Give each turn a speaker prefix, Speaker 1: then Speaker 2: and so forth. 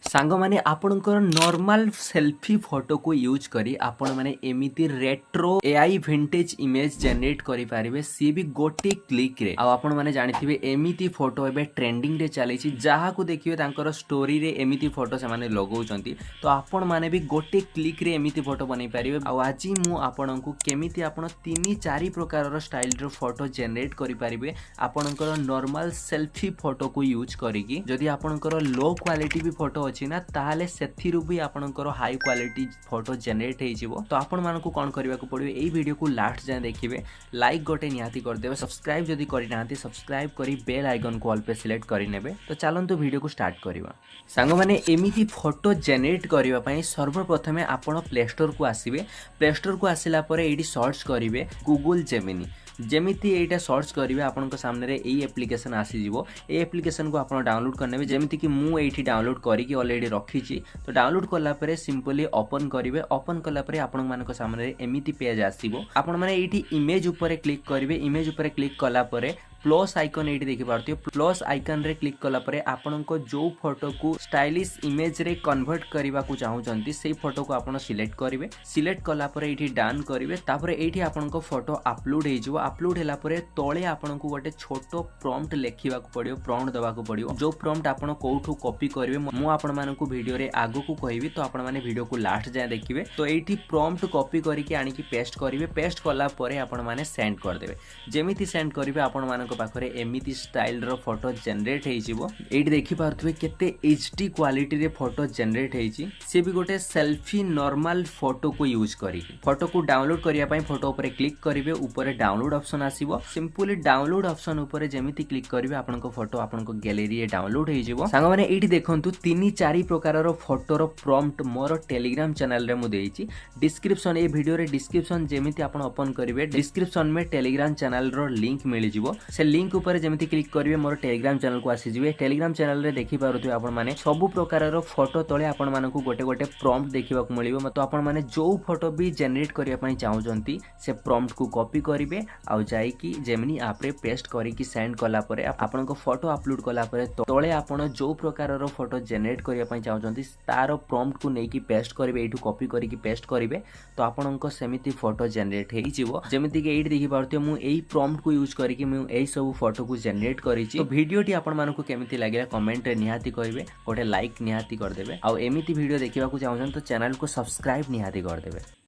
Speaker 1: सांग माने आपणकर नॉर्मल सेल्फी फोटो को यूज करी आपण माने एमिति retro AI vintage image generate करि पारिबे सी भी गोटे क्लिक रे। आ आपण माने जानिथिबे एमिति फोटो एबे ट्रेंडिंग रे चली छि, जहा को देखिबे तांकर स्टोरी रे एमिति फोटो से माने लगाउचंती। तो आपण माने भी गोटे क्लिक रे एमिति फोटो बनै पारिबे। आ आज मु आपणको केमिति आपण 3-4 प्रकार रो स्टाइल रो फोटो जनरेट करि पारिबे आपणकर नॉर्मल सेल्फी फोटो को यूज करिकि। जदि आपणकर लो क्वालिटी भी फोटो अछि ना ताहाले सेथिरु भी आपणकर हाई क्वालिटी फोटो जनरेट हेइ जिवो। तो आपण मानकु कोन करिवा को पड़िबे, एई वीडियो को लास्ट जाय देखिबे, लाइक गोटे निहाती कर देबे, सब्सक्राइब जदि करि नांती सब्सक्राइब करी बेल आइकन को ऑल पे सिलेक्ट करि नेबे। तो चलंतु वीडियो को स्टार्ट करिवा। सांग माने एमिति फोटो जनरेट करिवा पई सर्वप्रथमे आपण प्ले स्टोर को आसीबे। प्ले स्टोर को आसिला परे एडी सर्च करिवे गूगल जेमिनी। जेमिति एटा सर्च करिवे आपनको सामने रे एई एप्लीकेशन आसी जिवो। ए एप्लीकेशन को आपण डाउनलोड करनेबे, जेमिति कि मु एठी डाउनलोड करिकि ऑलरेडी रखी छी। तो डाउनलोड करला परे सिंपली ओपन करिवे। ओपन करला परे आपण मानको सामने रे एमिति पेज आसीबो। आपण माने एठी इमेज ऊपर क्लिक करिवे। इमेज ऊपर क्लिक कला परे प्लस आइकन एठी देखि पारतियो। प्लस आइकन रे क्लिक कला परे आपनको जो फोटो को स्टाइलिश इमेज रे कन्वर्ट करिवा को चाहुचंती सेई फोटो को आपण सिलेक्ट करिवे। सिलेक्ट कला परे एठी डन करिवे। तापरे एठी आपनको फोटो अपलोड हे जिवो। अपलोड हैला परे तळे आपनको गोटे छोटो प्रॉम्प्ट लेखिबा को पड़ियो, प्रॉम्प्ट दबा को पड़ियो। जो प्रॉम्प्ट आपण कोठू कॉपी करिवे मु आपण मानकु वीडियो रे आगो को कहिबी, तो आपण माने वीडियो को लास्ट जाय देखिबे। तो एठी प्रॉम्प्ट कॉपी करिके आनी की पेस्ट करिवे। पेस्ट कला परे आपण माने सेंड कर देबे। जेमिति सेंड करिवे आपण मानको पाखरे एमिति स्टाइल रो फोटो जनरेट हेइ जिवो। एठी देखि पारथुबे केते एचडी क्वालिटी रे फोटो जनरेट हेइ छि। से भी गोटे सेल्फी नॉर्मल फोटो को यूज करी फोटो को डाउनलोड करिया पई फोटो ऊपर क्लिक करिवे। ऊपर डाउनलोड ऑप्शन आसीबो। सिंपली डाउनलोड ऑप्शन ऊपर जेमिति क्लिक करिवे आपनको फोटो आपनको गैलरी रे डाउनलोड हेइ जिवो। सांग माने एठी देखंतु 3-4 प्रकार रो फोटो रो प्रॉम्प्ट मोर टेलीग्राम चैनल रे मु देइछि। डिस्क्रिप्शन ए वीडियो रे डिस्क्रिप्शन जेमिति आपण ओपन करिवे, डिस्क्रिप्शन में टेलीग्राम चैनल रो लिंक मिलि जिवो। से लिंक ऊपर जेमिति क्लिक करिवे मोर टेलीग्राम चैनल को आसी जिवे। टेलीग्राम चैनल रे देखि पारुथि आपण माने सब प्रकार रो फोटो तळे आपण मानकु गोटे गोटे प्रॉम्प्ट देखिबा को मिलिबो। तो आपण माने जो फोटो भी जनरेट करिया पई चाहुचंती से प्रॉम्प्ट को कॉपी करिवे आ जाई कि जेमिनी ऐप रे पेस्ट करी कि सेंड कला परे आपनको फोटो अपलोड कला परे तळे आपण जो प्रकार रो फोटो जनरेट करिया पई चाहुचंती तारो प्रॉम्प्ट को नै कि पेस्ट करिवे, एठू कॉपी करी कि पेस्ट करिवे। तो आपनको सेमिति फोटो जनरेट हेइ जिवो। जेमिति कि एठी देखि पारुथि मु एई प्रॉम्प्ट को यूज करी कि मु एई सब फोटो को जनरेट करिछि। तो वीडियोटी आपण मानकु केमिति लागिला कमेंट रे निहाती कहिबे, गोटे लाइक निहाती कर देबे। आ एमिति वीडियो देखिबा को चाहुछन तो चैनल को सब्सक्राइब निहाती कर देबे।